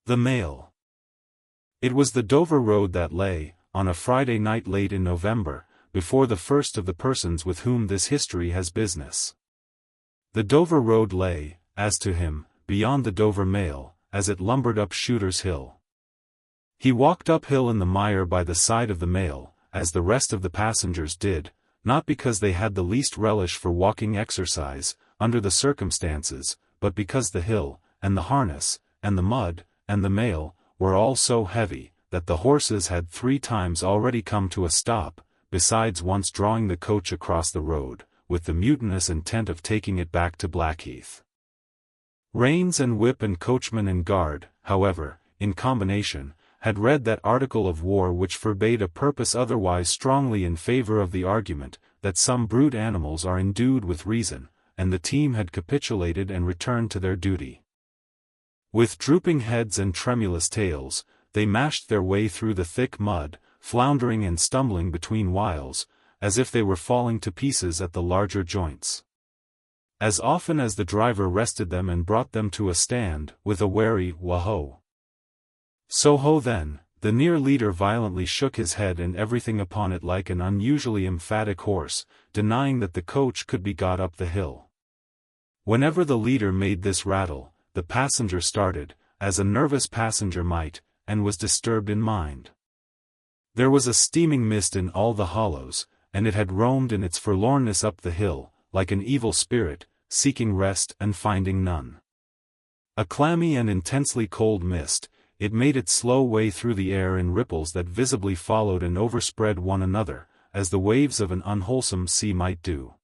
The Mail. It was the Dover Road that lay, on a Friday night late in November, before the first of the persons with whom this history has business. The Dover Road lay, as to him, beyond the Dover Mail, as it lumbered up Shooter's Hill. He walked uphill in the mire by the side of the Mail, as the rest of the passengers did, not because they had the least relish for walking exercise, under the circumstances, but because the hill, and the harness, and the mud, and the Mail, were all so heavy, that the horses had 3 times already come to a stop, besides once drawing the coach across the road, with the mutinous intent of taking it back to Blackheath. Reins and whip and coachman and guard, however, in combination, had read that article of war which forbade a purpose otherwise strongly in favor of the argument, that some brute animals are endued with reason, and the team had capitulated and returned to their duty. With drooping heads and tremulous tails, they mashed their way through the thick mud, floundering and stumbling between whiles, as if they were falling to pieces at the larger joints. As often as the driver rested them and brought them to a stand, with a wary "Wah-ho! So ho then," the near leader violently shook his head and everything upon it like an unusually emphatic horse, denying that the coach could be got up the hill. Whenever the leader made this rattle, the passenger started, as a nervous passenger might, and was disturbed in mind. There was a steaming mist in all the hollows, and it had roamed in its forlornness up the hill, like an evil spirit, seeking rest and finding none. A clammy and intensely cold mist, it made its slow way through the air in ripples that visibly followed and overspread one another, as the waves of an unwholesome sea might do.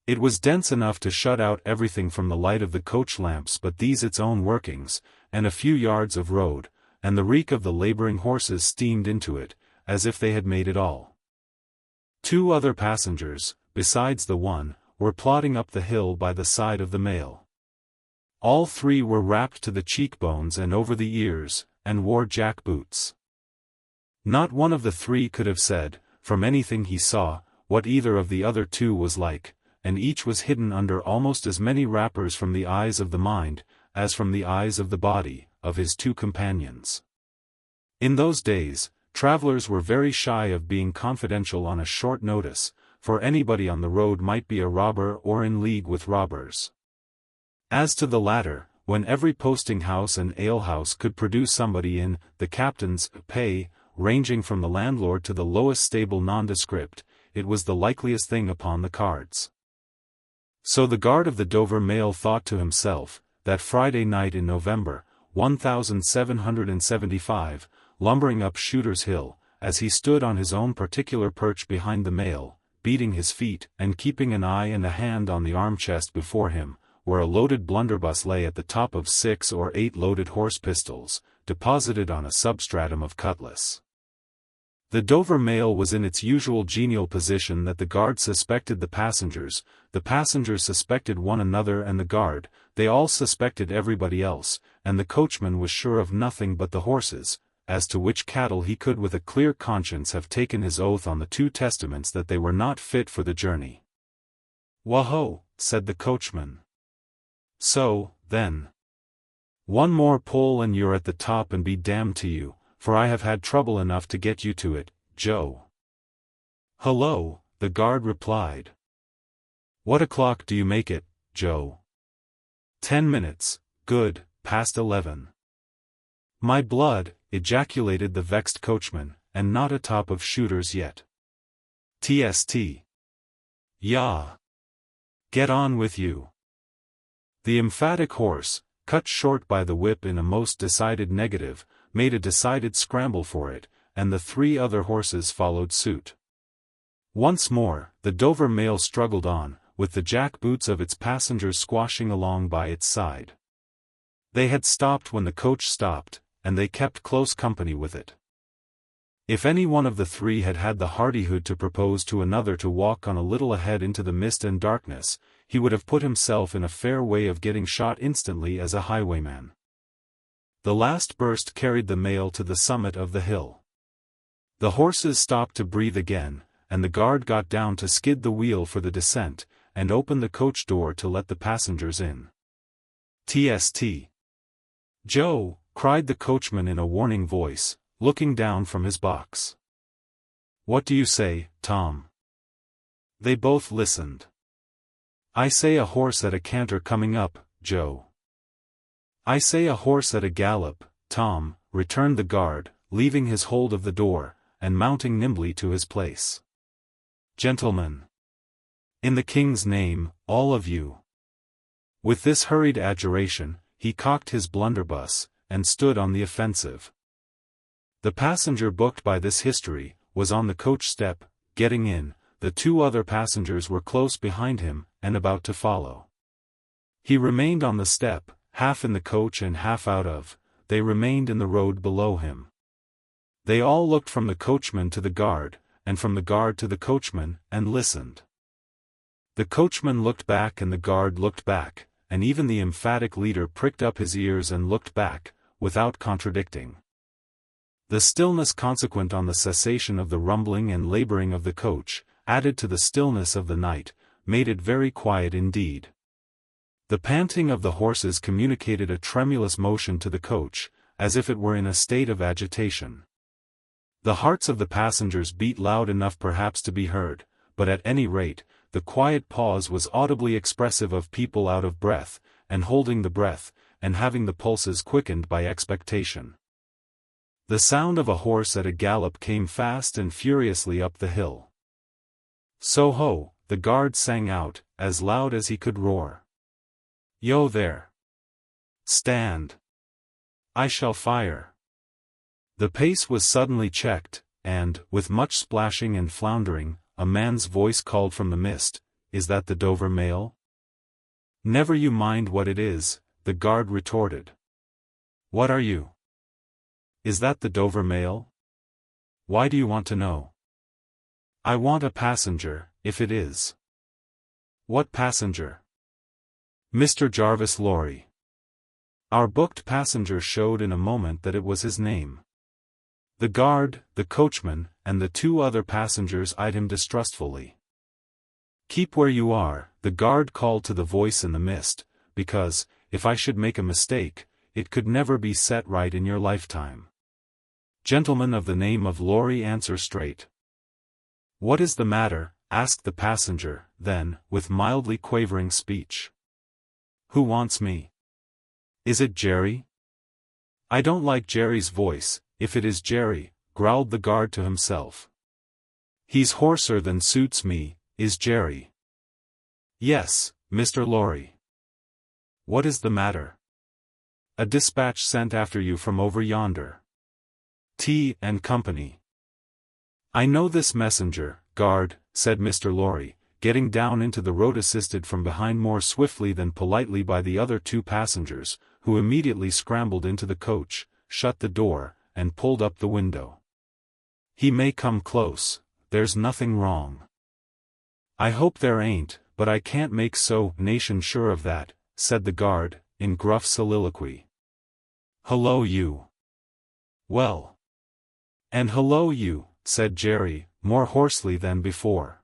It was dense enough to shut out everything from the light of the coach lamps but these its own workings, and a few yards of road, and the reek of the laboring horses steamed into it, as if they had made it all. 2 other passengers, besides the one, were plodding up the hill by the side of the Mail. All 3 were wrapped to the cheekbones and over the ears, and wore jack boots. Not one of the 3 could have said, from anything he saw, what either of the other 2 was like, and each was hidden under almost as many wrappers from the eyes of the mind, as from the eyes of the body, of his 2 companions. In those days, travelers were very shy of being confidential on a short notice, for anybody on the road might be a robber or in league with robbers. As to the latter, when every posting-house and alehouse could produce somebody in the captain's pay, ranging from the landlord to the lowest stable nondescript, it was the likeliest thing upon the cards. So the guard of the Dover Mail thought to himself, that Friday night in November, 1775, lumbering up Shooter's Hill, as he stood on his own particular perch behind the Mail, beating his feet and keeping an eye and a hand on the arm-chest before him, where a loaded blunderbuss lay at the top of 6 or 8 loaded horse pistols, deposited on a substratum of cutlass. The Dover Mail was in its usual genial position that the guard suspected the passengers suspected one another and the guard, they all suspected everybody else, and the coachman was sure of nothing but the horses, as to which cattle he could with a clear conscience have taken his oath on the 2 testaments that they were not fit for the journey. "Wah-ho!" said the coachman. "So, then. One more pull and you're at the top and be damned to you, for I have had trouble enough to get you to it, Joe." "Hullo," the guard replied. "What o'clock do you make it, Joe?" 10 minutes, good, past 11. "My blood," ejaculated the vexed coachman, "and not atop of Shooters yet. TST. Yah. Get on with you." The emphatic horse, cut short by the whip in a most decided negative, made a decided scramble for it, and the 3 other horses followed suit. Once more, the Dover Mail struggled on, with the jack boots of its passengers squashing along by its side. They had stopped when the coach stopped, and they kept close company with it. If any one of the 3 had had the hardihood to propose to another to walk on a little ahead into the mist and darkness, he would have put himself in a fair way of getting shot instantly as a highwayman. The last burst carried the Mail to the summit of the hill. The horses stopped to breathe again, and the guard got down to skid the wheel for the descent, and opened the coach door to let the passengers in. "TST. Joe," cried the coachman in a warning voice, looking down from his box. "What do you say, Tom?" They both listened. "I say a horse at a canter coming up, Joe." "I say a horse at a gallop, Tom," returned the guard, leaving his hold of the door, and mounting nimbly to his place. "Gentlemen! In the king's name, all of you!" With this hurried adjuration, he cocked his blunderbuss, and stood on the offensive. The passenger booked by this history was on the coach step, getting in. The two other passengers were close behind him, and about to follow. He remained on the step, half in the coach and half out of. They remained in the road below him. They all looked from the coachman to the guard, and from the guard to the coachman, and listened. The coachman looked back and the guard looked back, and even the emphatic leader pricked up his ears and looked back, without contradicting. The stillness consequent on the cessation of the rumbling and laboring of the coach, added to the stillness of the night, made it very quiet indeed. The panting of the horses communicated a tremulous motion to the coach, as if it were in a state of agitation. The hearts of the passengers beat loud enough perhaps to be heard, but at any rate, the quiet pause was audibly expressive of people out of breath, and holding the breath, and having the pulses quickened by expectation. The sound of a horse at a gallop came fast and furiously up the hill. "So ho!" the guard sang out, as loud as he could roar. "Yo there! Stand! I shall fire!" The pace was suddenly checked, and, with much splashing and floundering, a man's voice called from the mist, "Is that the Dover mail?" "Never you mind what it is," the guard retorted. "What are you?" "Is that the Dover mail?" "Why do you want to know?" "I want a passenger, if it is." "What passenger?" "Mr. Jarvis Lorry." Our booked passenger showed in a moment that it was his name. The guard, the coachman, and the two other passengers eyed him distrustfully. "Keep where you are," the guard called to the voice in the mist, "because, if I should make a mistake, it could never be set right in your lifetime. Gentlemen of the name of Lorry, answer straight." "What is the matter?" asked the passenger, then, with mildly quavering speech. "Who wants me? Is it Jerry?" "I don't like Jerry's voice, if it is Jerry," growled the guard to himself. "He's hoarser than suits me, is Jerry." "Yes, Mr. Lorry." "What is the matter?" "A dispatch sent after you from over yonder. T and Company." "I know this messenger, guard," said Mr. Lorry, getting down into the road assisted from behind more swiftly than politely by the other two passengers, who immediately scrambled into the coach, shut the door, and pulled up the window. "He may come close, there's nothing wrong." "I hope there ain't, but I can't make so nation sure of that," said the guard, in gruff soliloquy. "Hello you." "Well." "And hello you," said Jerry, more hoarsely than before.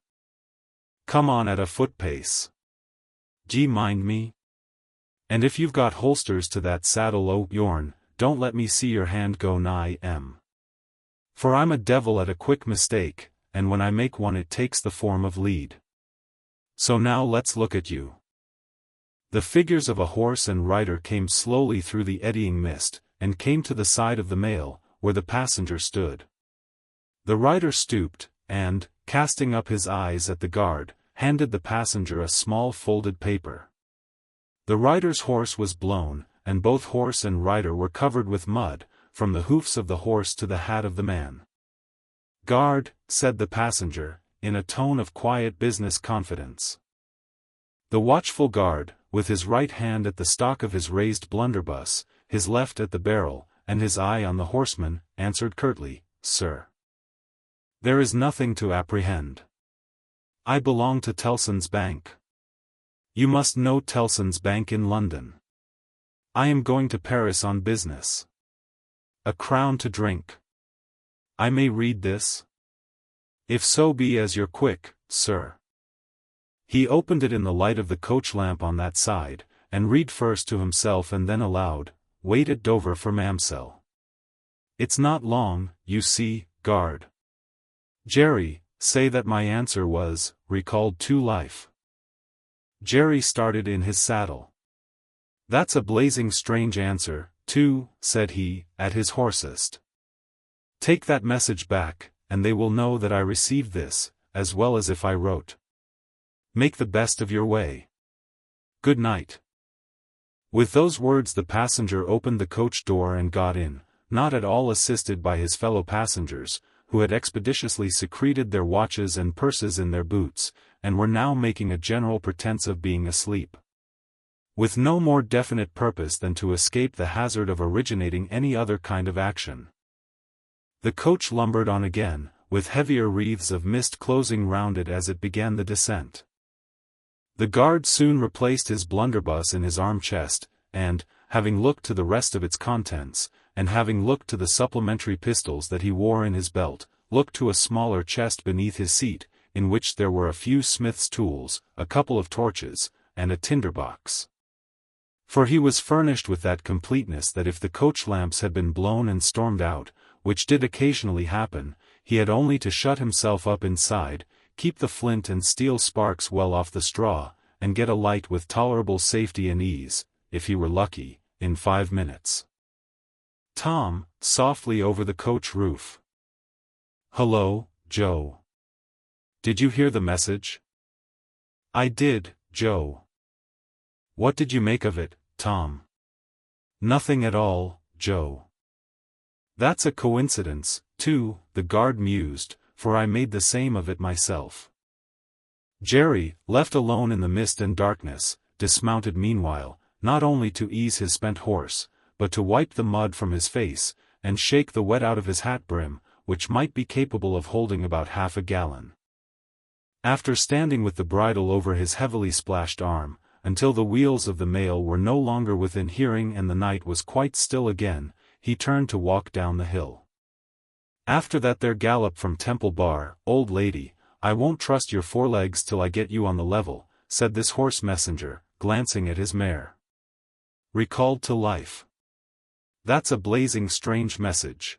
"Come on at a foot pace. D'ye mind me? And if you've got holsters to that saddle o' yourn, don't let me see your hand go nigh 'em. For I'm a devil at a quick mistake, and when I make one it takes the form of lead. So now let's look at you." The figures of a horse and rider came slowly through the eddying mist, and came to the side of the mail, where the passenger stood. The rider stooped, and, casting up his eyes at the guard, handed the passenger a small folded paper. The rider's horse was blown, and both horse and rider were covered with mud, from the hoofs of the horse to the hat of the man. "Guard," said the passenger, in a tone of quiet business confidence. The watchful guard, with his right hand at the stock of his raised blunderbuss, his left at the barrel, and his eye on the horseman, answered curtly, "Sir. There is nothing to apprehend. I belong to Tellson's Bank. You must know Tellson's Bank in London. I am going to Paris on business. A crown to drink. I may read this? If so be as you're quick, sir." He opened it in the light of the coach lamp on that side, and read first to himself and then aloud, wait at Dover for Mamselle. It's not long, you see, guard. Jerry, say that my answer was, recalled to life. Jerry started in his saddle. That's a blazing strange answer, too, said he, at his hoarsest. Take that message back, and they will know that I received this, as well as if I wrote. Make the best of your way. Good night. With those words the passenger opened the coach door and got in, not at all assisted by his fellow passengers, who had expeditiously secreted their watches and purses in their boots, and were now making a general pretense of being asleep. With no more definite purpose than to escape the hazard of originating any other kind of action. The coach lumbered on again, with heavier wreaths of mist closing round it as it began the descent. The guard soon replaced his blunderbuss in his arm-chest, and, having looked to the rest of its contents, and having looked to the supplementary pistols that he wore in his belt, looked to a smaller chest beneath his seat, in which there were a few smith's tools, a couple of torches, and a tinder-box. For he was furnished with that completeness that if the coach lamps had been blown and stormed out, which did occasionally happen, he had only to shut himself up inside, keep the flint and steel sparks well off the straw, and get a light with tolerable safety and ease, if he were lucky, in 5 minutes. Tom, softly over the coach roof. Hello, Joe. Did you hear the message? I did, Joe. What did you make of it, Tom? Nothing at all, Joe. That's a coincidence, too, the guard mused, for I made the same of it myself. Jerry, left alone in the mist and darkness, dismounted meanwhile, not only to ease his spent horse, but to wipe the mud from his face, and shake the wet out of his hat brim, which might be capable of holding about half a gallon. After standing with the bridle over his heavily splashed arm, until the wheels of the mail were no longer within hearing and the night was quite still again, he turned to walk down the hill. After that there gallop from Temple Bar, old lady, I won't trust your forelegs till I get you on the level, said this horse messenger, glancing at his mare. Recalled to life. That's a blazing strange message.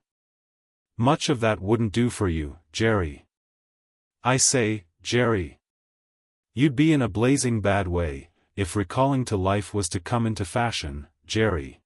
Much of that wouldn't do for you, Jerry. I say, Jerry. You'd be in a blazing bad way, if recalling to life was to come into fashion, Jerry.